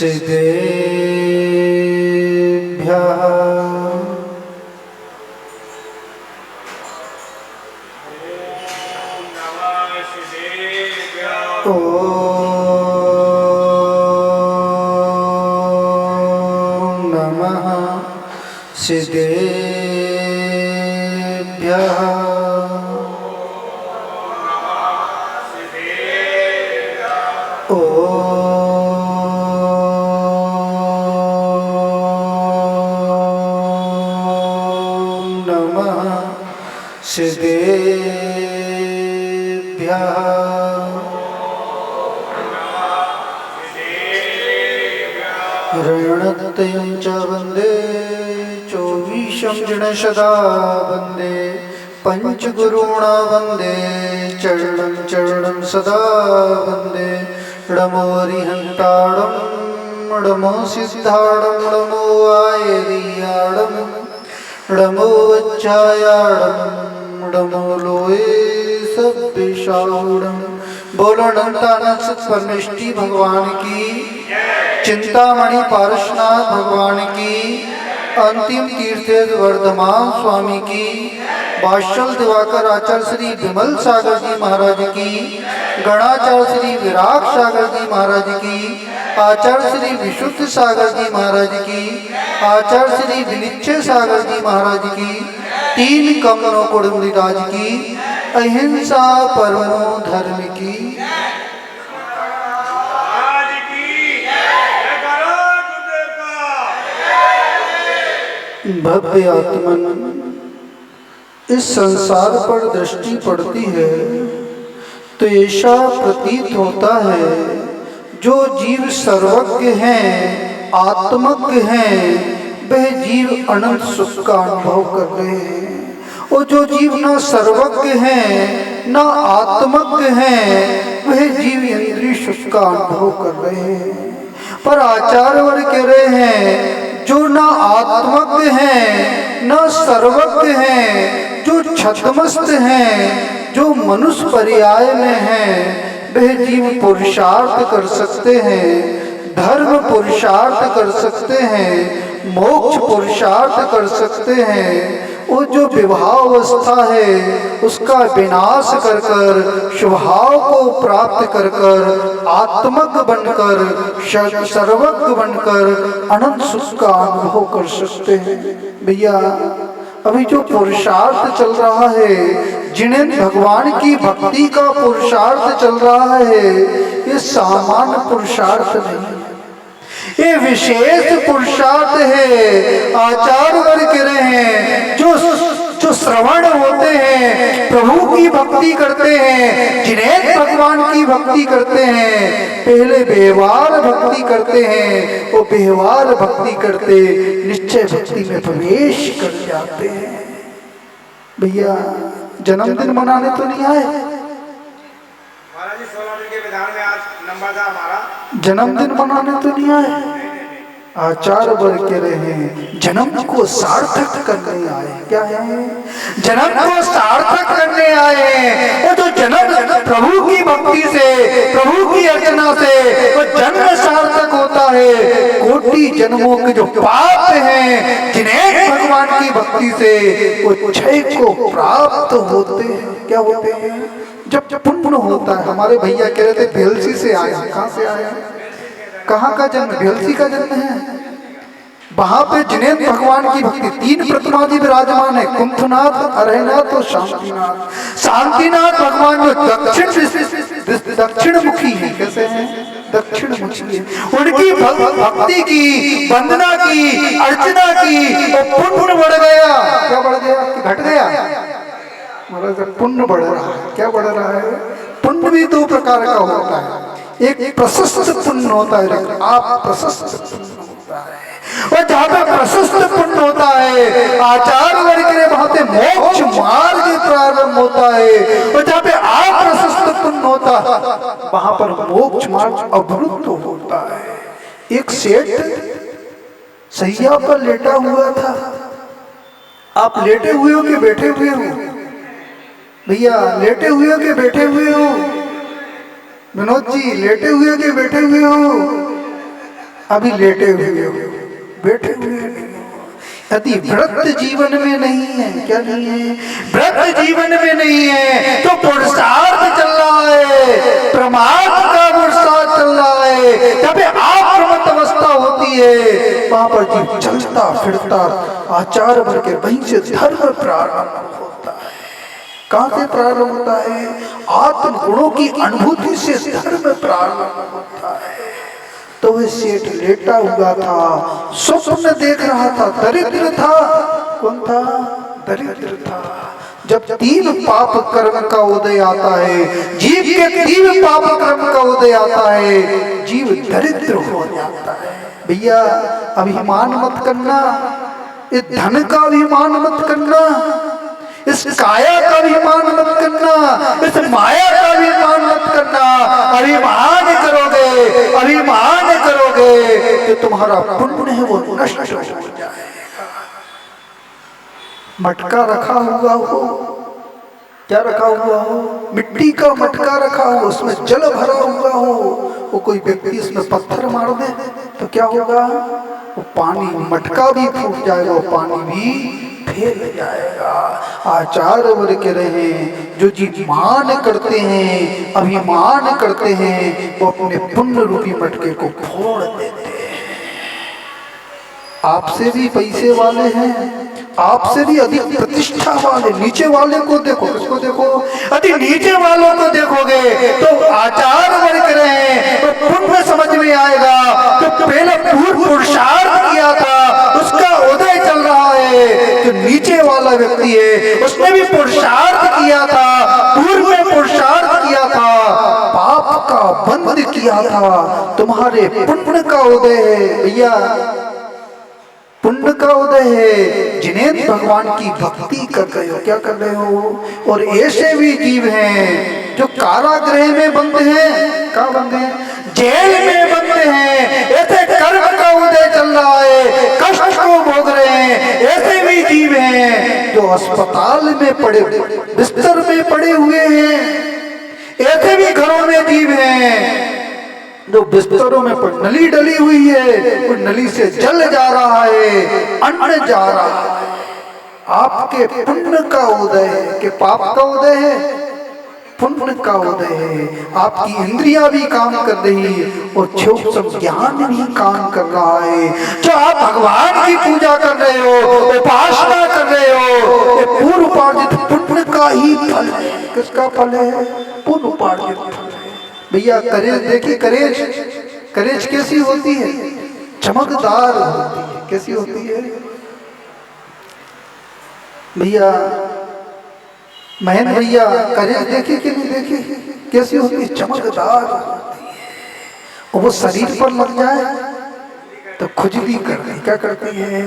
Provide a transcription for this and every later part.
सिद्धेभ्यः ॐ नमः सिद्धेभ्यः ॐ नमः सिद्धेभ्यः ऋणत्यं च वन्दे चौवीशं जणशदा वन्दे पञ्चगुरूणा वन्दे चरणं चरणं सदा वन्दे नमो हरिहन्ताणं नमो सिद्धाणं नमो आयर्याणं नमो वज्रायाणं नमो लोये सब्बिशाहुणं। बोलो अनंतानंद परमेष्टि भगवान की, चिंतामणि पारसनाथ भगवान की, अंतिम तीर्थ वर्धमान स्वामी की, बादशाह दिवाकर आचार्य श्री विमल सागर जी महाराज की, गणाचार्य श्री विराग सागर जी महाराज की, आचार्य श्री विशुद्ध सागर जी महाराज की, आचार्य श्री विनिश्चय सागर जी महाराज की, तीन कमलों कुड़मराज की, अहिंसा परमो धर्म की। भव्य आत्मन, इस संसार पर दृष्टि पड़ती है तो ऐसा प्रतीत होता है जो जीव सर्वज्ञ हैं, आत्मज्ञ हैं, वह जीव अनंत सुख का अनुभव कर रहे हैं, और जो जीव न सर्वज्ञ हैं न आत्मज्ञ हैं वह जीव इंद्रिय सुख का अनुभव कर रहे हैं। पर आचार्य वर्ग कह रहे हैं जो न आत्मज्ञ हैं न सर्वज्ञ हैं, जो छद्मस्त हैं, जो मनुष्य पर्याय में हैं, वह जीव पुरुषार्थ कर सकते हैं, धर्म पुरुषार्थ कर सकते हैं, मोक्ष पुरुषार्थ कर सकते हैं। वो जो विवाह अवस्था है उसका विनाश कर कर स्वभाव को प्राप्त कर कर आत्मज्ञ बनकर सर्वज्ञ बनकर अनंत सुख का अनुभव कर सकते हैं। भैया अभी जो पुरुषार्थ चल रहा है, जिन्हें भगवान की भक्ति का पुरुषार्थ चल रहा है, ये सामान्य पुरुषार्थ नहीं, ये विशेष पुरुषार्थ है। आचार्य वर्ग कह रहे हैं जो श्रवण होते हैं, प्रभु की भक्ति करते हैं, जिन्हें भगवान की भक्ति करते हैं, पहले व्यवहार भक्ति करते हैं, वो व्यवहार भक्ति करते निश्चय भक्ति में प्रवेश कर जाते हैं। भैया जन्मदिन मनाने तो नहीं आए, महाराज जी 16 दिन के विधान में आज नंबर था हमारा, जन्मदिन मनाने तो नहीं आए। आचार्य वर्ग कह रहे हैं जन्म को सार्थक करने आए। क्या है? जन्म को सार्थक करने आए हैं। वो जो जन्म प्रभु की भक्ति से, प्रभु की अर्चना से वो जन्म सार्थक होता है। कोटि जन्मों के जो पाप हैं, जिन्हें भगवान की भक्ति से वो क्षय को प्राप्त होते हैं। क्या होते हैं? जब पुण्य होता है। हमारे भैया कह रहे थे भेलसी से आए। कहाँ से आए? कहाँ का जन्म? भेलसी का जन्म है। वहां पे जिनेन्द्र भगवान की भक्ति, तीन प्रतिमादि विराजमान है, कुंथनाथ, अरहनाथ और शांतिनाथ। शांतिनाथ भगवान जो दक्षिण मुखी है। कैसे हैं? दक्षिण मुखी है। उनकी भक्ति की, वंदना की, अर्चना की, और पुण्य बढ़ गया। क्या बढ़ गया? घट गया? महाराज पुण्य बढ़ रहा है। क्या बढ़ रहा है? पुण्य भी दो प्रकार का होता है, एक प्रशस्त पुण्य होता है, आप प्रशस्त पुण्य होता है। और जहाँ पे प्रशस्त पुण्य होता है, आचार्य वर्ग के वहां पे मोक्ष मार्ग प्रारंभ होता है। और जहाँ पे अप्रशस्त पुण्य होता है वहां पर मोक्ष मार्ग अवरुद्ध होता है। एक सेठ सैया पर लेटा हुआ था। आप लेटे हुए हो कि बैठे हुए हो? भैया लेटे हुए हो कि बैठे हुए हो? विनोद जी लेटे हुए हो कि बैठे हुए हो? अभी लेटे हुए हो, बैठे हुए नहीं हो। यदि व्रत जीवन में नहीं है, क्या नहीं है, व्रत जीवन में नहीं है, तो पुरुषार्थ चल रहा है, प्रमाद का पुरुषार्थ चल रहा है, जब आप्रमत्त अवस्था होती है वहां पर जीव चलता फिरता आचार भर के वहीं से धर्म प्रारंभ होता है। कहां से प्रारंभ होता है? आत्म गुणों की अनुभूति से धर्म प्रारंभ होता है। तो वह सेठ लेटा हुआ था, स्वप्न देख रहा था, दरिद्र था। कौन था? दरिद्र था। जब 3 पाप कर्म का उदय आता है, जीव के 3 पाप कर्म का उदय आता है, जीव दरिद्र हो जाता है। भैया अभिमान मत करना, इस धन का अभिमान मत करना, इस काया का अभिमान मत करना, इस माया का अभिमान मत करना। अभिमान करोगे, अभिमान करोगे तो तुम्हारा पुण्य है वो नष्ट हो जाएगा। मटका रखा हुआ हो, क्या रखा हुआ हो? मिट्टी का मटका रखा हो, उसमें जल भरा हुआ हो, वो कोई व्यक्ति इसमें पत्थर मार दे तो क्या होगा? वो पानी, मटका भी फूट जाएगा, वो पानी भी फैल जाएगा। आचार वर्ग रहे जो जीव मान करते हैं, अभिमान करते हैं, वो अपने पुण्य रूपी मटके को फोड़ देते हैं। आपसे भी पैसे वाले हैं, आपसे भी अधिक प्रतिष्ठा वाले, नीचे वाले को देखो, किसको देखो? अधिक नीचे वालों को देखोगे तो आचार वर्ग रहे तो पुण्य समझ में आएगा। तो पहले पूर्व पुरुषार्थ किया था, उसका उदय चल रहा है। जो नीचे वाला व्यक्ति है उसने भी पुरुषार्थ किया था, पूर्व में पुरुषार्थ किया था, पाप का बंध किया था, तुम्हारे पुण्य का उदय है। भैया पुण्य का उदय है, जिन्हें भगवान की भक्ति कर रहे हो, क्या कर रहे हो? और ऐसे भी जीव हैं जो कारागृह में बंद हैं, कहाँ बंद हैं? जेल में बंद हैं। ऐसे कर्म का उदय चल रहा है, कष्ट को भोग रहे हैं। ऐसे भी जीव हैं जो अस्पताल में पड़े, बिस्तर में पड़े हुए हैं। ऐसे भी घरों में जीव हैं जो बिस्तरों में नली डली हुई है, उस नली से जल जा रहा है, अन्न जा रहा है। आपके पुण्य का उदय है कि पाप का उदय है? पुण्य का उदय है। आपकी इंद्रियां भी काम कर रही है और सूक्ष्म ज्ञान भी काम कर रहा है। जो आप भगवान की पूजा कर रहे हो, उपासना कर रहे हो, ये पूर्व उपार्जित पुण्य का ही फल है। किसका फल है? पूर्व उपार्जित फल है। भैया करेज देखी, करेज, करेज कैसी होती है? चमकदार होती है। कैसी होती है भैया? महेंद्र भैया करेज देखी कि नहीं देखी? कैसी होती है? चमकदार होती है। और वो शरीर पर लग जाए तो खुजली करती, क्या करती है?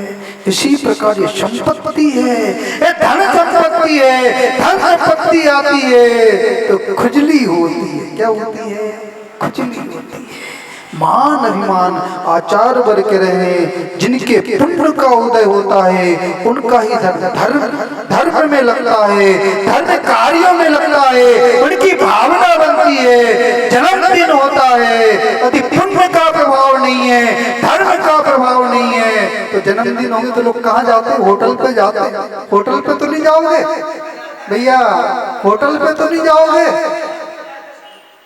इसी प्रकार ये संपत्ति है, ये धन संपत्ति है। धन संपत्ति आती है तो खुजली होती है। क्या होती है? खुजली होती है। मान अभिमान आचार वर्ग के रहे, जिनके पुण्य का उदय होता है उनका ही धर्म में लगता है, धर्म कार्यों में लगता है, उनकी भावना बनती है। जन्मदिन होता है, यदि पुण्य का प्रभाव नहीं है, धर्म का प्रभाव नहीं है, तो जन्मदिन होंगे तो लोग कहाँ जाते हैं? होटल पे जाते हैं। होटल पे तो नहीं जाओगे भैया, होटल पे तो नहीं जाओगे।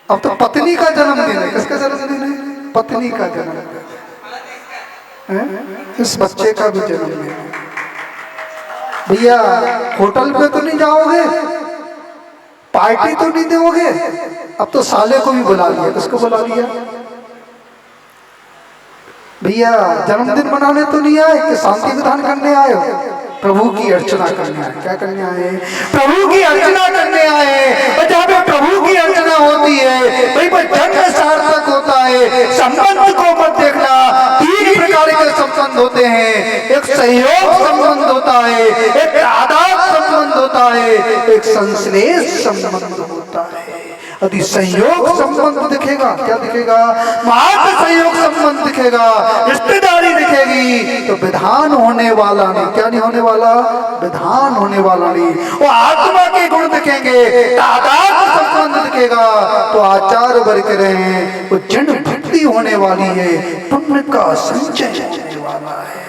अब तो पत्नी का जन्मदिन है। किसका जन्मदिन है? पत्नी का जन्मदिन है। इस बच्चे का भी जन्मदिन है। भैया होटल पे तो नहीं जाओगे, पार्टी तो नहीं दोगे। अब तो साले को भी बुला लिया। किसको बुला लिया? भैया जन्मदिन मनाने तो नहीं आए कि शांति विधान करने आए हो? प्रभु की अर्चना करने आए। क्या करने आए? प्रभु की अर्चना करने आए। और जहाँ पे प्रभु की अर्चना होती है वहीं पर जन्म सार्थक होता है। संबंध को मत देखना, 3 प्रकार के संबंध होते हैं। एक सहयोग संबंध होता है, एक आदान संबंध होता है, एक संश्लेष संबंध होता है। यदि संयोग संबंध दिखेगा, क्या दिखेगा? मात्र संयोग संबंध दिखेगा, रिश्तेदारी दिखेगी तो विधान होने वाला नहीं। क्या नहीं होने वाला? विधान होने वाला नहीं। वो आत्मा के गुण दिखेंगे, तादाद संबंध दिखेगा तो आचार वर्ग रहे, वो जन भक्ति तृप्ति होने वाली है, पुण्य का संचय होने वाला है।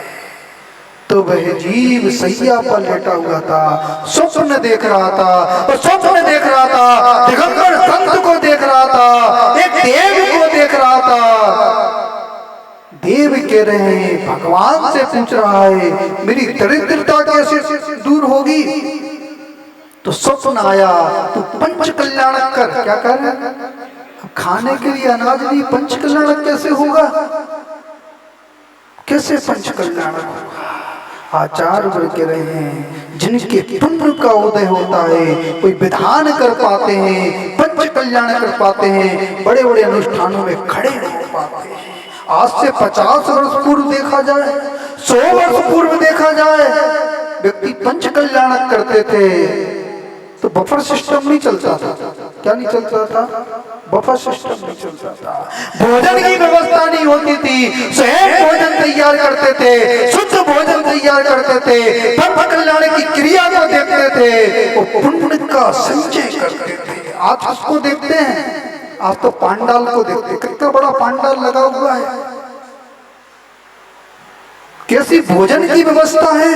तो वह जीव सैया पर लेटा हुआ था, स्वप्न देख रहा था, और स्वप्न देख रहा था, दिगंबर संत को देख रहा था, एक देव को देख रहा था। देव कह रहे हैं, भगवान से पूछ रहा है मेरी दरिद्रता कैसे दूर होगी। तो स्वप्न आया, तो पंच कल्याणक कर। क्या कर? अब खाने के लिए अनाज नहीं, पंच कल्याणक कैसे होगा? कैसे पंच कल्याणक होगा? आचार्य वर्ग कह रहे हैं, जिनके पुण्य का उदय होता है, कोई विधान कर पाते हैं, पंच कल्याण कर पाते हैं, बड़े बड़े अनुष्ठानों में खड़े नहीं हो पाते हैं। आज से 50 वर्ष पूर्व देखा जाए, 100 वर्ष पूर्व देखा जाए, व्यक्ति पंच कल्याण करते थे तो बफर सिस्टम नहीं चलता था। क्या नहीं चलता था? बफर सिस्टम नहीं चलता था। भोजन की व्यवस्था नहीं होती थी, स्वयं भोजन तैयार करते थे, शुद्ध भोजन तैयार करते थे, पंच कल्याण की क्रिया को देखते थे, वो पुण्य का संचय करते थे। आज उसको देखते हैं, आज तो पांडाल को देखते, कितना बड़ा पांडाल लगा हुआ है, कैसी भोजन की व्यवस्था है।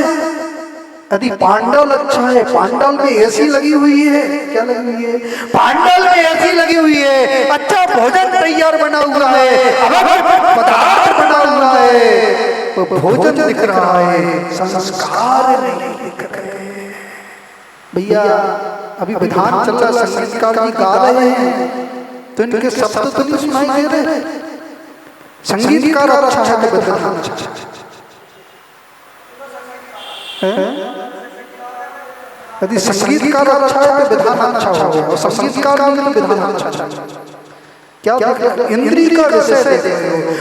यदि पांडाल अच्छा है, पांडाल में एसी लगी हुई है, क्या लगी हुई है? पांडाल में एसी लगी हुई है, अच्छा भोजन तैयार बना हुआ है, पदार्थ बना हुआ है, तो भोजन दिख रहा है, संस्कार नहीं दिख रहे। भैया अभी विधान चल रहा है, संगीतकार भी गा रहे हैं, तो इनके शब्द तो नहीं सुनाई दे रहे। संगीतकार अच्छा है तो विधान अच्छा है। यदि संगीतकार अच्छा है तो विधान अच्छा होगा, और संगीतकार नहीं तो विधान अच्छा है। क्या इंद्रिय का विषय देते हो,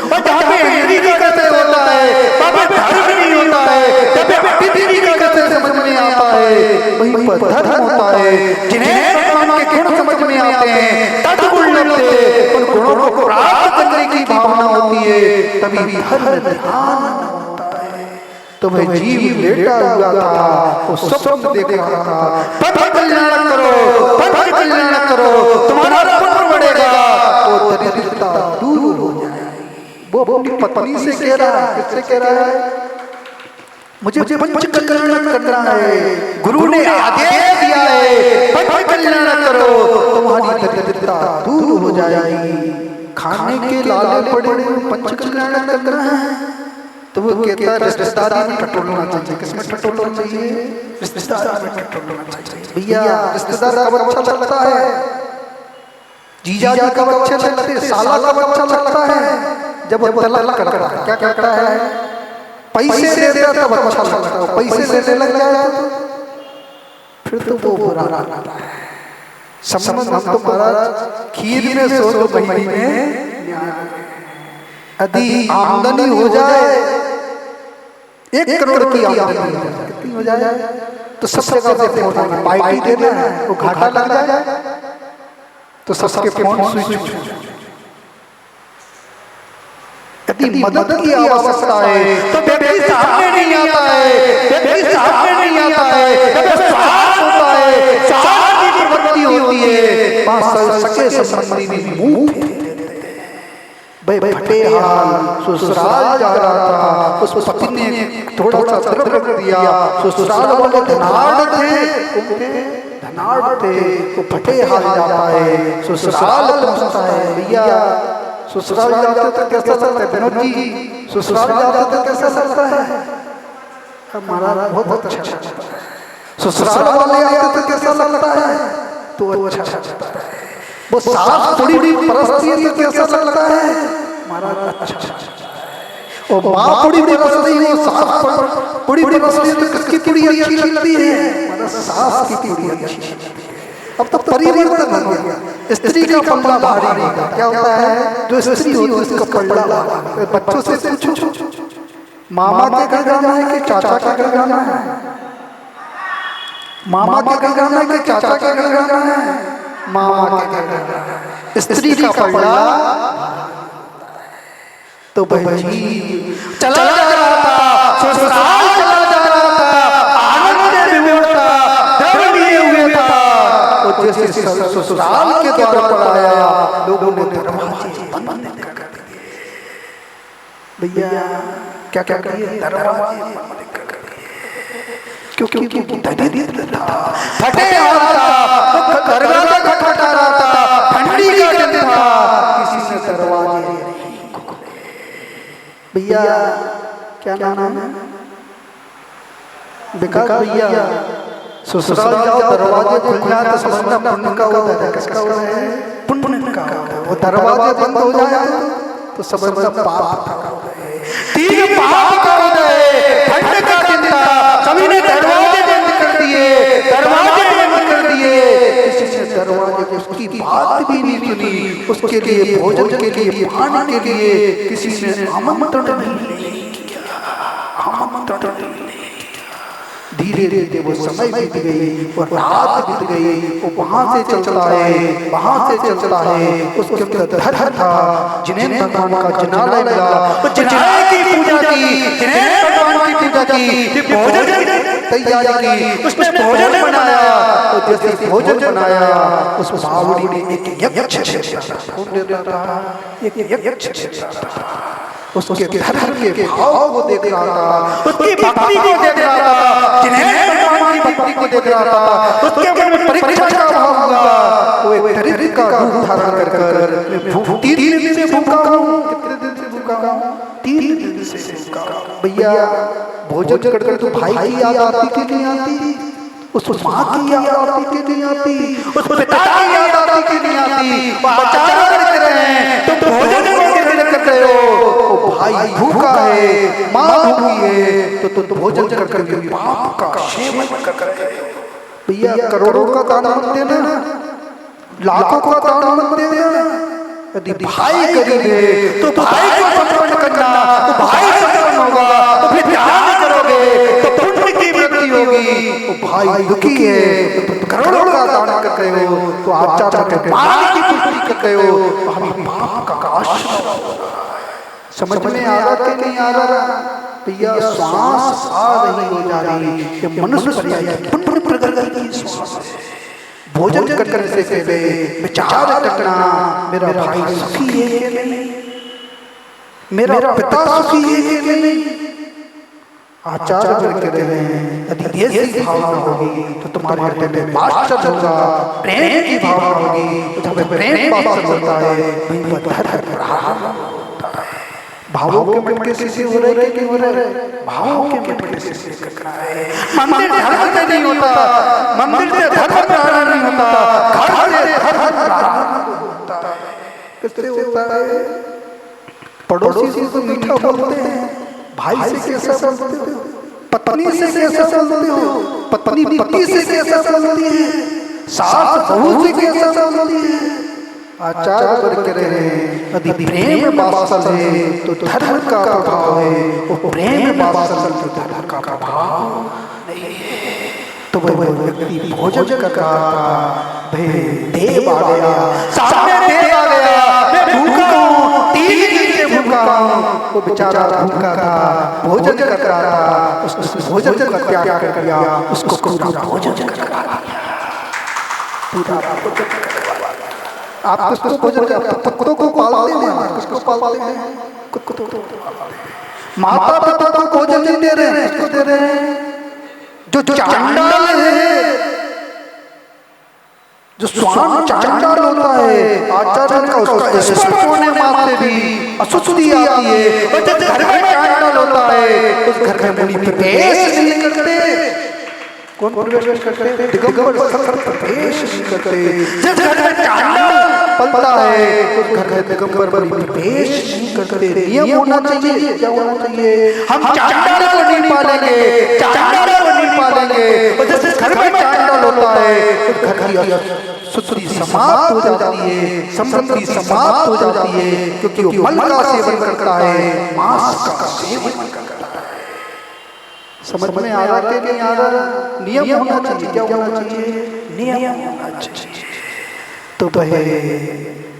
और जहाँ पे इंद्रिय का विषय होता है वहाँ पे धर्म नहीं होता है, जब पे इंद्रिय का विषय समझ में आता है वहीं पर धर्म होता है। जिन्हें भगवान के गुण समझ में आते हैं, तत्गुण लगते हैं, उन गुणों को प्राप्त करने की भावना होती है, तभी धर्म ध्यान होता है। तो वह जीव लेटा हुआ था, वो स्वप्न देख रहा था, पंच कल्याण करो, पंच कल्याण करो, तुम्हारा पुण्य बढ़ेगा, वो दरिद्रता दूर हो जाएगी। वो अपनी पत्नी से कह रहा है, किससे कह रहा है? मुझे पंच कल्याण करना है, गुरु ने आदेश दिया है, पंच कल्याण करो, तुम्हारी दरिद्रता दूर हो जाएगी। खाने के लाले पड़े पंच कल्याण करना है, तो वो कहता है रिश्तेदारी में टटोलना चाहिए। किसमें टटोलना चाहिए? रिश्तेदारी में टटोलना चाहिए। भैया रिश्तेदार कब अच्छा लगता है? जीजा जी कब अच्छे लगते हैं? साला कब अच्छा लगता है? जब वो तलाक करता है। क्या कहता है? पैसे देता तब अच्छा लगता है, पैसे देने लग जाए तो फिर तो वो बुरा लगता है। संबंध हम तो महाराज खीर में सो दो महीने में, यदि आमदनी हो जाए 1 करोड़ की आमदनी कितनी हो जाए तो सब जगह से फोन आना, पार्टी देना है, वो घाटा लग जाए तो सबके फोन स्विच। यदि मदद की आवश्यकता है तो व्यक्ति सामने नहीं आता है, व्यक्ति सामने नहीं आता है, जब स्वार्थ होता है, स्वार्थ की प्रवृत्ति होती है, वहां सके संबंधी भी मुंह भटे हाल ससुराल जा रहा था, उस पति ने थोड़ा सा द्रव्य रख दिया, ससुराल वाले धनाढ़ थे, वो भटे हाल जाता है, ससुराल पहुंचता है। भैया ससुराल जाते तो कैसा लगता है? विनोद जी ससुराल जाते तो कैसा लगता है? हमारा बहुत अच्छा लगता है। ससुराल वाले आते तो कैसा लगता है? तो अच्छा लगता है। वो सास थोड़ी परस्ती है तो कैसा लगता है? महाराज अच्छा लगता है। और माँ थोड़ी परस्ती है, सास थोड़ी परस्ती है तो किसकी थोड़ी अच्छी लगती है? महाराज सास की थोड़ी अच्छी लगती है। अब तो परिवर्तन हो गया, स्त्री का पल्ला भारी नहीं होता। क्या होता है? जो स्त्री होती है उसका पल्ला भारी। बच्चों से पूछो, मामा के घर जाना है कि चाचा के घर जाना है? मामा के घर जाना है कि चाचा के घर जाना है? मामा के घर। स्त्री का पल्ला तो बहजी चला जा रहा था, ससुराल चला जा रहा था, आनंद में विमोटा द्रव्य लिए हुए था। वो जैसे ससुराल के द्वार पर आया, लोगों ने दरवाजे बंद कर दिए। भैया क्या क्या करिए, दरवाजे क्योंकि दरिद्र था, फटे हाथ था, दरवाजा खटखटा रहा था, ठंडी का दिन था, किसी ने दरवाजे नहीं खोले। भैया क्या नाम है? विकास भैया। ससुराल जाओ दरवाजे खुल जाए तो समझना पुण्य का होता है। किसका होता है? पुण्य का होता है। वो दरवाजे बंद हो जाए तो समझना पाप का होता है। तीन पाप का होता है। ठंड का दिन था, सभी ने दरवाजे बंद कर दिए, दरवाजे बंद कर दिए। किसी ने दरवाजे को उसकी बात भी नहीं सुनी, उसके लिए भोजन के लिए, पानी के लिए किसी ने आमंत्रण नहीं किया, आमंत्रण नहीं। धीरे धीरे वो समय बीत गई और रात बीत गई। वो वहां से चलता है, वहां से चलता है, उसके अंदर धर्म था। जिन्हें भगवान का जिनालय मिला, वो जिनालय की पूजा की, जिन्हें भगवान की पूजा की, भोजन तैयारी की, उसने भोजन बनाया। और जैसे भोजन बनाया, उस बावड़ी ने एक यज्ञ देता था, एक यज्ञ उसके धर्म के भाव को देख रहा था, उसकी भक्ति को देख रहा था, जिन्हें भगवान की भक्ति को देख रहा था। उसके मन में परीक्षा का भाव हुआ। वो एक दरिद्र का रूप धारण कर 3 दिन से भूखा हूँ। कितने दिन से भूखा हूँ? 3 दिन से भूखा। भैया भोजन कर तो भाई की याद आती कि नहीं आती? उस माँ की याद आती कि नहीं आती? उस पिता की याद आती कि नहीं आती? आचार कर रहे हैं तो भोजन कर रहे हो, भाई भूखा है, माँ भूखी है, तो भोजन कर के पाप का सेवन कर रहे हो। भैया करोड़ों का दान मत देना, लाखों का दान मत देना। यदि भाई गरीब है तो भाई को संपन्न करना, तो भाई संपन्न होगा तो फिर ध्यान करोगे तो पुण्य की वृद्धि होगी। तो भाई दुखी है तो करोड़ों का दान कर रहे हो, तो आचार करके पाप की पूर्ति कर रहे हो, तो हमें पाप का आश्रय। समझ में आ रहा कि नहीं आ रहा? भैया श्वास आ रही हो जा रही, ये मनुष्य पर्याय पुण्य प्रगति की श्वास है। भोजन करने से पहले विचार रखना, मेरा भाई सुखी है कि नहीं, मेरा पिता सुखी है कि नहीं। आचार करके रहे हैं। यदि ऐसी भावना होगी तो तुम्हारे हृदय में वात्सल्य होगा, प्रेम की भावना होगी तो जब प्रेम वात्सल्य होता है वहीं पर धर्म होता है। भावों के मटके से हो रहे कि हो रहे? भावों के मटके से करना है। मंदिर धर्म से नहीं होता, मंदिर से धर्म प्रारंभ नहीं होता, घर से धर्म प्रारंभ होता है। किससे होता है? पड़ोसी से तो मीठा बोलते हैं, भाई से कैसा बोलते हो, पत्नी से कैसा बोलते हो, पत्नी पति से कैसा बोलती है, सास बहू से कैसा बोलती है। आचार करके रहे हैं। यदि प्रेम वात्सल्य है तो धर्म का प्रभाव है, वो प्रेम वात्सल्य तो धर्म का प्रभाव नहीं है। तो वह व्यक्ति भोजन कर रहा था, देव आ गया, सामने देव आ गया, मैं भूखा हूँ, 3 दिन से भूखा हूँ। वो बेचारा भूखा था, भोजन कर रहा था, उस भोजन का त्याग कर दिया, उसको पूरा भोजन करवा दिया, पूरा भोजन करवा। आप किसको भोजन करते हैं? कुत्तों को पालते हैं, किसको पालते हैं? कुत्तों को। माता पिता को भोजन नहीं दे रहे हैं, किसको दे रहे हैं? जो चांडाल है, जो स्वान चांडाल होता है, आचार्य का उसका स्पर्श होने मात्र भी अशुद्धि आती है। और जिस घर में चांडाल होता है उस घर में मुनि प्रवेश नहीं करते। कौन प्रवेश करते? दिगंबर सत्र प्रवेश नहीं करते। जिस घर में चांडाल पलता है उस घर में दिगंबर प्रवेश नहीं करते। नियम होना चाहिए, क्या होना चाहिए? हम चांडाल को नहीं पालेंगे, चांडाल को नहीं पालेंगे। और जिस घर में चांडाल होता है उस घर की सुश्री समाप्त हो जाती है, समृद्धि समाप्त हो जाती है, क्योंकि वो मल का सेवन करता है, मांस का सेवन करता है। समझ में आ रहा कि नहीं आ रहा? नियम होना चाहिए, क्या होना चाहिए? नियम होना चाहिए। तो वह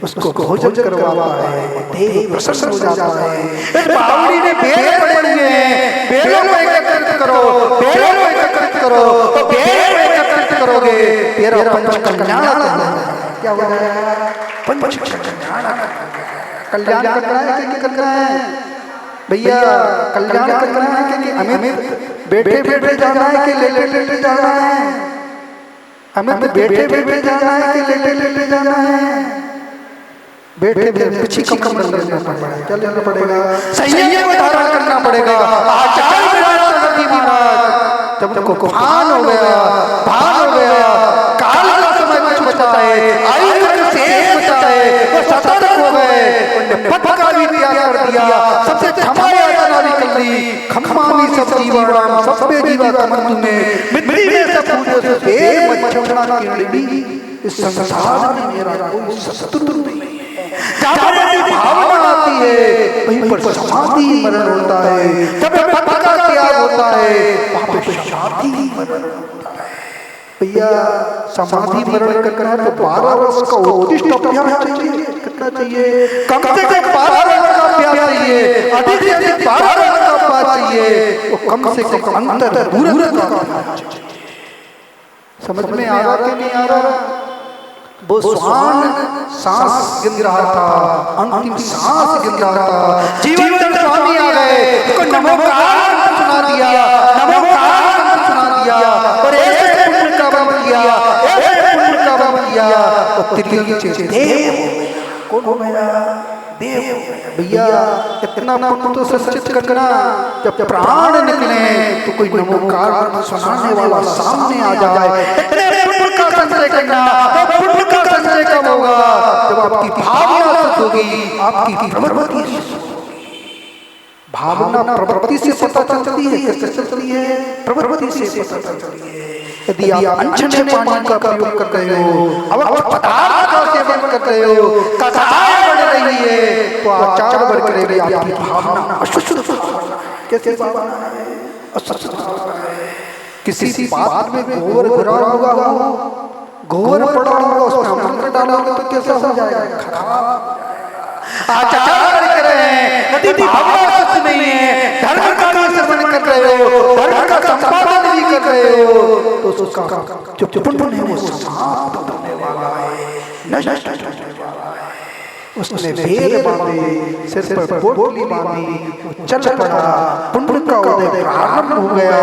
उसको भोजन करवाता है, देव प्रसन्न हो जाता है। इस बावड़ी ने बेल पड़े हैं, बेलों को एकत्रित करो, बेलों को एकत्रित करो, तो बेल को एकत्रित करोगे तेरा पंच कल्याण क्या हो जाएगा? पंच कल्याण। कल्याण करना है कि नहीं करना है? भैया कल्याण करना है कि हमें बैठे बैठे जाना है कि लेटे लेटे जाना है? हमें तो बैठे बैठे जाना है कि लेटे लेटे जाना है? बैठे बैठे पीछे कम करना पड़ेगा, क्या लेना पड़ेगा? संयम को धारण करना पड़ेगा। आचार्य महाराज जब उनको भान हो गया, भान हो गया, काल का समय कुछ बचा है, आयु का शेष बचा है, वो सतर्क हो गए, उन्होंने पथ का भी त्याग कर दिया, सबसे क्षमा याचना भी कर ली। खम्मामी सब जीवाणाम सबे जीवा कमंतु में मिट्टी में सब पूजो से मत छोड़ना कीड़ी। इस संसार में मेरा कोई शत्रु नहीं है। जहाँ पर भावना आती है वहीं पर समाधि मरण होता है, जब पथ का त्याग होता है वहाँ पे शांति मरण होता है। भैया समाधि मरण करना है तो 12 वर्ष का उत्कृष्ट अभ्यास चाहिए। कितना चाहिए? कम से कम 12 वर्ष का अभ्यास चाहिए, अधिक से अधिक 12 वर्ष का अभ्यास चाहिए, वो कम से कम अंतर दूर का अभ्यास चाहिए। समझ में आ रहा कि नहीं आ रहा? वो श्वान सांस गिन रहा था, अंतिम सांस गिन रहा था, जीवन स्वामी आ गए, उसको नमोकार सुना दिया, नमोकार सुना दिया और ऐसे पुण्य का बल किया, ऐसे पुण्य का बल किया तो त्रिलोकी देव कौन हो गया? देव। भैया इतना पुण्य तो संचित करना, जब प्राण निकले तो कोई नमोकार सुनाने वाला सामने आ जाए। इतने पुण्य का संचय करना, पुण्य का संचय कब होगा? जब आपकी भावना शुद्ध होगी, आपकी प्रवृत्ति भावना प्रवृत्ति से पता चलती है, कैसे चलती है? प्रवृत्ति से पता चलती है। यदि आप अनछने पानी का प्रयोग कर रहे हो, अवक्ष पदार्थ का सेवन कर रहे हो, कथाएं बढ़ रही है तो आचार बढ़ करेगी, आपकी भावना अशुद्ध भावना। कैसे भावना है? अशुद्ध भावना है। किसी बात में गोबर भरा हुआ हो, गोबर पड़ा होगा, उसमें अमृत डालोगे तो कैसा हो जाएगा? खराब। आचार कर रहे हैं, यदि भावना शुद्ध नहीं है, धर्म का भी श्रवण कर रहे हो, धर्म का संपादन भी कर रहे हो तो उसका जो पुण्य है वो समाप्त होने वाला है, नष्ट होने वाला है। उसने भेद बांधे, सिर पर पोटली बांधी, चल पड़ा, पुण्य का उदय प्रारंभ हो गया,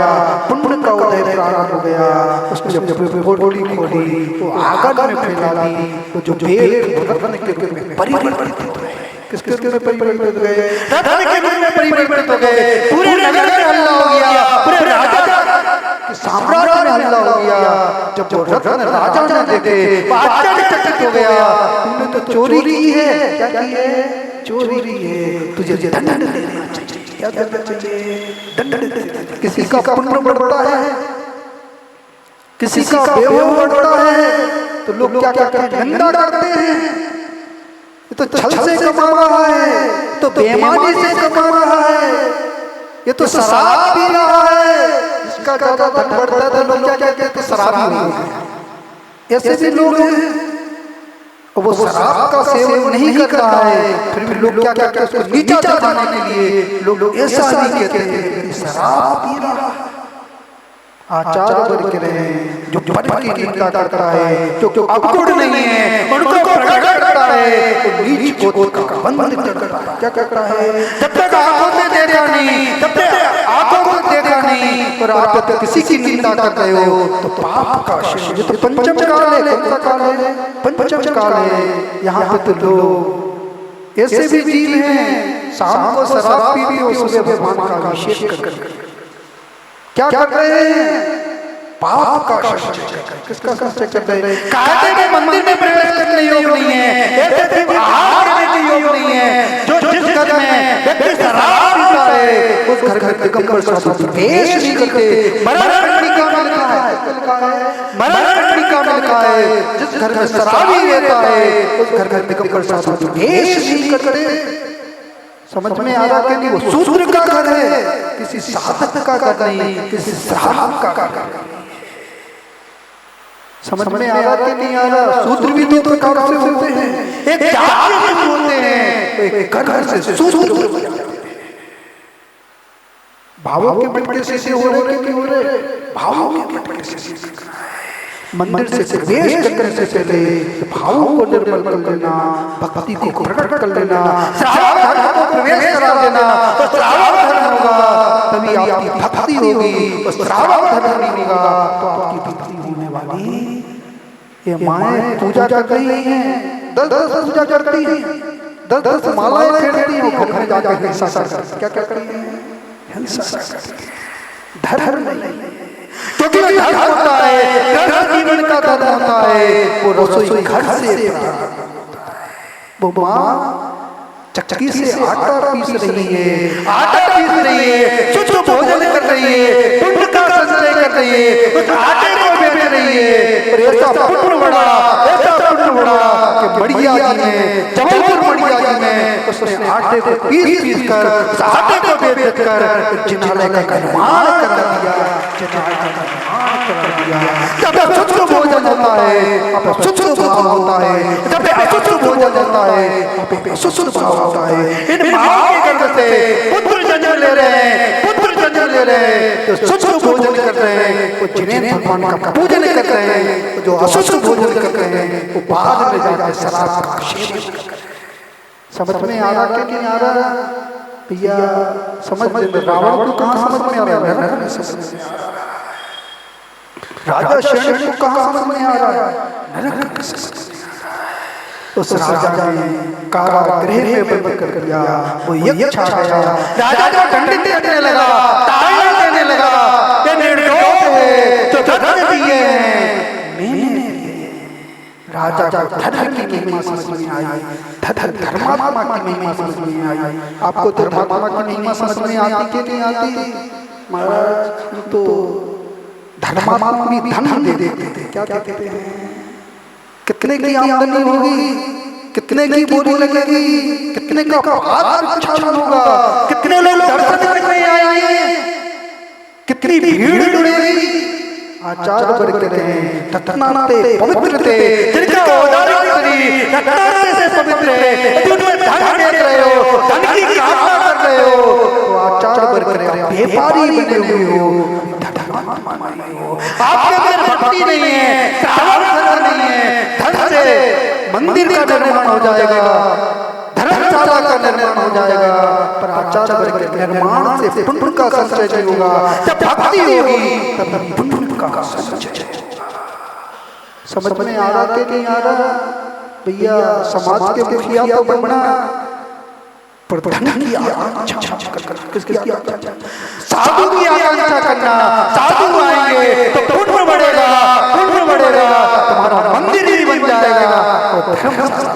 पुण्य का उदय प्रारंभ हो गया। उसने जब पोटली खोली तो आंगन में फैला दी, तो जो भेद रत्न के रूप में परिवर्तित हो गए। किसके रूप में परिवर्तित हो गए? रत्न के रूप में परिवर्तित हो गए। पूरे नगर में हल्ला हो गया, पूरे राजा साम्राज्य में हल्ला हो गया। जब वो रत्न राजा ने देखे वो आश्चर्यचकित हो गया, तूने तो चोरी की है। क्या की है? चोरी की है, तुझे दंड देना चाहिए। क्या देना चाहिए? दंड देना चाहिए। किसी का पुण्य बढ़ता है, किसी का वैभव बढ़ता है तो लोग क्या कहते हैं? निंदा करते हैं। ये तो छल से कमा रहा है, तो बेईमानी से कमा रहा है, ये तो शराब पी रहा है, इसका ज्यादा धन बढ़ता है तो लोग क्या कहते हैं? तो शराबी हो गया। ऐसे भी लोग हैं, वो शराब का सेवन नहीं कर रहा है, फिर भी लोग क्या कहते हैं? उसको नीचा दिखाने के लिए लोग ऐसा नहीं कहते हैं शराब पी रहा है। आचार वर्ग रहे जो पद की निंदा करता है, जो अवगुण नहीं है उनको प्रकट करता है, तो नीच को बंद करता है। क्या करता है? जब तक आंखों से देखा नहीं, जब तक आंखों को देखा नहीं और आप तक किसी की निंदा कर रहे हो तो पाप का शेष। ये तो पंचम काल है। कौन सा काल है? पंचम काल है। यहाँ पे तो लोग ऐसे भी जीव हैं, शाम को शराब पी भी सुबह भगवान का अभिषेक कर क्या कर रहे हैं? पाप का संचय। किसका संचय कर रहे हैं? कहते हैं मंदिर में प्रवेश करने योग्य नहीं है, ऐसे भी आहार करने के योग्य नहीं है। जो जिस घर में व्यक्ति शराब पीता है उस घर में दिगंबर साधु प्रवेश नहीं करते। मरण कंडिका में लिखा है, मरण कंडिका में लिखा है, जिस घर में शराबी रहता है उस घर में दिगंबर साधु प्रवेश नहीं करते। समझ में आ रहा कि नहीं? वो शूद्र का घर है, किसी साधक का घर नहीं, किसी श्रावक का घर नहीं। समझ में आ रहा कि नहीं आ रहा? शूद्र भी दो प्रकार से होते हैं, एक जाति से होते हैं, एक घर से शूद्र हो जाते हैं। भावों के मटके से हो रहे कि हो रहे? भावों के मटके से। मंदिर से प्रवेश करने से पहले भावों को निर्मल कर लेना, भक्ति को प्रकट कर लेना, प्रवेश करा देना, तो श्रावक धर्म होगा तभी आपकी भक्ति होगी, और श्रावक धर्म नहीं होगा तो आपकी भक्ति होने वाली। ये माएँ पूजा कर रही हैं, 10 पूजा करती हैं, 10 मालाएं फेरती हैं, घर में जाकर हिंसा करती, क्या क्या करती हैं? हिंसा करती है। धर्म नहीं, क्योंकि धर्म होता है, धर्म जीवन का धर्म होता है, वो रसोई घर से वो माँ चक्की से आटा पीस रही है, आटा पीस रही है, शुद्ध भोजन कर रही है, पुण्य का संचय कर रही है, उस आटे को बेच रही है। और ऐसा पुण्य बड़ा कि बढ़िया जी ने, जबलपुर बढ़िया जी ने उसने आटे को पीस कर, उस आटे को बेच कर जिनालय का निर्माण करा दिया, जिनालय का निर्माण करा दिया। जब शुद्ध भोजन होता है, अब शुद्ध भाव होता है, जब अशुद्ध भोजन होता है, अब अशुद्ध भाव होता है। इन माओ के गर्भ से पुत्र जन्म ले रहे हैं, पुत्र जन्म ले रहे हैं, जो शुद्ध भोजन कर रहे हैं वो जिन्हें भगवान का पूजन कर रहे हैं, जो अशुद्ध भोजन कर रहे हैं वो बाद में जाकर शराब का सेवन कर रहे हैं। समझ में आ रहा कि नहीं आ रहा भैया? समझ में, रावण को कहाँ समझ में आ रहा है? नरक में समझ में आ रहा है। राजा शेष को कहाँ समझ में आ रहा है? नरक में समझ में आ रहा है। उस राजा ने कारागृह में बंद कर दिया, वो यज्ञ छा गया, राजा को दंडित करने लगा, ताड़ना देने लगा, ये निर्दोष है, जो धर्म दिए हैं मैंने दिए। राजा को धर्म की महिमा समझ में आई, धर्मात्मा की महिमा समझ में आई। आपको धर्मात्मा की महिमा समझ में आती कि नहीं आती? महाराज तो धर्मात्मा भी धन दे देते थे, क्या कहते हैं? कितने की आमदनी होगी, कितने की बोली लगेगी, कितने का प्रचार होगा, कितने लोग दर्शन करने आएंगे, कितनी भीड़ जुड़ेगी। आचार्य वर्ग कहते हैं तत्नाते पवित्र थे, जिनका औदार्य करी तत्नाते से पवित्र है। तुम धन देख रहे हो, धन की कामना कर रहे हो, तो आचार्य वर्ग कहते हैं व्यापारी बने हुए हो, आपके अंदर भक्ति नहीं है, श्रावक नहीं है। धन से मंदिर का निर्माण हो जाएगा, धर्मशाला का निर्माण हो जाएगा, पर आचार्य वर्ग के निर्माण से पुण्य का संचय नहीं होगा। जब भक्ति होगी तब पुण्य का संचय होगा। समझ में आ रहा कि नहीं आ रहा भैया? समाज के मुखिया तो बनना, पर धन की आकांक्षा किसकी आकांक्षा? साधु की आकांक्षा करना। साधु आएंगे तो पुण्य बढ़ेगा, पुण्य बढ़ेगा, तुम्हारा मंदिर ही बन जाएगा और धर्मशाला।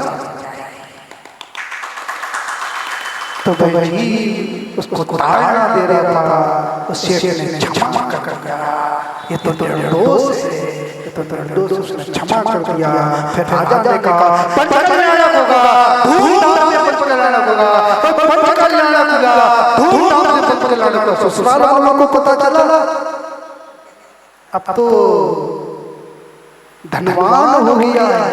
तो भाई उसको ताड़ना दे रहा था, उस सेठ ने क्षमा कर दिया, ये तो निर्दोष है, ये तो निर्दोष, उसने क्षमा कर दिया। फिर राजा ने कहा पंच कल्याण होगा, धूमधाम से पंच कल्याण होगा, पंच कल्याण होगा, धूमधाम से पंच कल्याण होगा। ससुराल वालों को पता चला, अब तो धनवान हो गया है,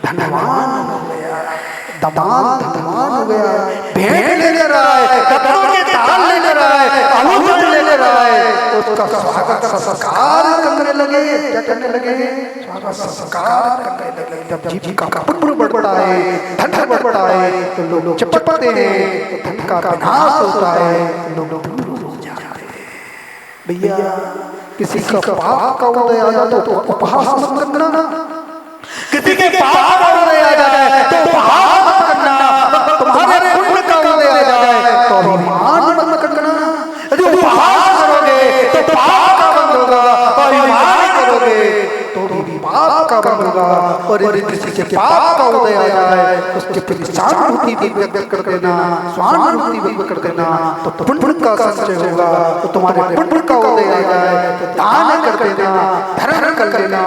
धनवान हो गया है, दमान धनवान हो गया है, भेंट ले रहा है, रत्नों के ताल ले रहा है, आभूषण ले रहा है, उसका स्वागत संस्कार करने लगे। क्या करने लगे? स्वागत संस्कार करने लगे। जब जीव का पुण्य बढ़ता है, धन बढ़ता है, तो लोग चपटते हैं, तो धन का विनाश होता है, तो लोग दूर हो जाते हैं। भैया किसी का पाप का उदय आ जाता तो उपहास मत करना, किसी के पाप का उदय आ जाए तो उपहास मत करना, तुम्हारे पुण्य का उदय आ जाए तो अभिमान मत करना। यदि उपहास करोगे तो पाप का बंध होगा, अभिमान करोगे तो भी पाप का बंध होगा। और यदि किसी के पाप का उदय आ जाए उसके प्रति सहानुभूति भी व्यक्त कर देना, स्वानुभूति व्यक्त कर देना, तो पुण्य का संचय होगा। तो तुम्हारे पुण्य का उदय आ जाए तो दान कर देना, धर्म कर देना,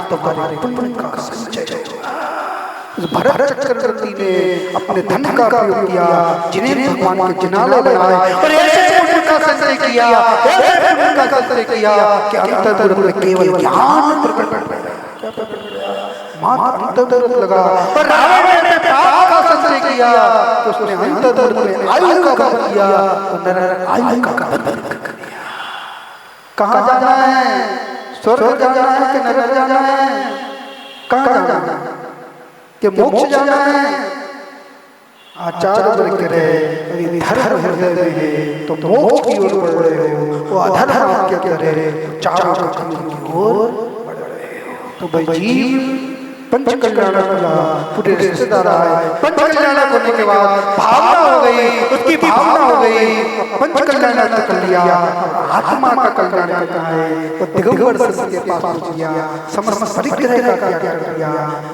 तो तुम्हारे पुण्य का संचय होगा। भरत चक्रवर्ती ने अपने धन का प्रयोग किया, जिन्हें भगवान के जिनालय बनाए और ऐसे पुण्य का संचय किया, ऐसे पुण्य का संचय किया कि अंतर्गत में केवल ज्ञान प्रकट हो गया। क्या प्रकट हो गया? मात्र अंतर्गत लगा। और रावण ने पाप का संचय किया तो उसने अंतर्गत में आयु का बंधन किया, तो नरक आयु का बंधन कर दिया। कहाँ जाना है? स्वर्ग जाना है कि नरक जाना है? कहाँ जाना है? कि मोक्ष जाना है? आचार्य वर्ग कह रहे यदि धर्म हृदय में है तो मोक्ष की ओर बढ़ रहे हो, वो अधर्म आप क्या कर रहे हो, चारों की ओर बढ़ रहे हो। तो भाई जीव पंच कल्याणक हुआ, पूरे रिश्तेदार आए, पंच कल्याणक होने के बाद भावना हो गई, उसकी भावना हो गई, पंच कल्याणक कर लिया, आत्मा का कल्याण करना है, वो दिगंबर संत के पास पहुंच गया, समस्त परिग्रह का त्याग कर दिया,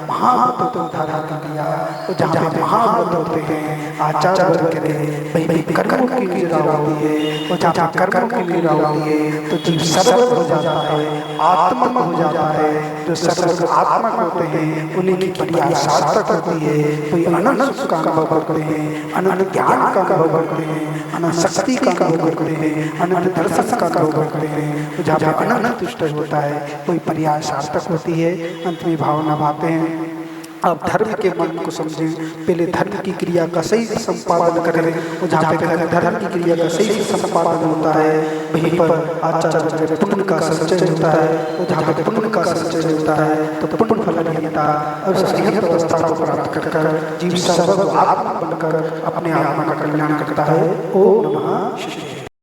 महाव्रत धारण कर दिया। तो जहाँ पे महाव्रत होते हैं आचार्य वर्ग कहते हैं भाई कर्मों की मीरा होती है, और जहाँ पे कर्मों की मीरा होती है तो जीव सर्वज्ञ हो जाता है, आत्मा हो जाता है। जो सर्वज्ञ आत्मा होते हैं उन्हीं की क्रिया सार्थक होती है, कोई अनंत सुख का अनुभव करते हैं, अनंत ज्ञान का अनुभव करते हैं, अनंत शक्ति का अनुभव करते हैं, अनंत दर्शन का अनुभव करते हैं। तो जहाँ पे अनंत तुष्ट होता है कोई पर्याय सार्थक होती है। अंत में भावना भाते हैं आप धर्म के मन को समझें, पहले धर्म की क्रिया का सही से संपादन करें, और जहाँ पे धर्म की क्रिया का सही से संपादन होता है वहीं पर आचार्य पुण्य का संचय होता है, और जहाँ पे पुण्य का संचय होता है तो पुण्य फल नियंता और संयत अवस्था को प्राप्त कर जीव सर्वज्ञ आत्मा बनकर अपने आत्मा का कल्याण करता है। ओम नमः शिवाय।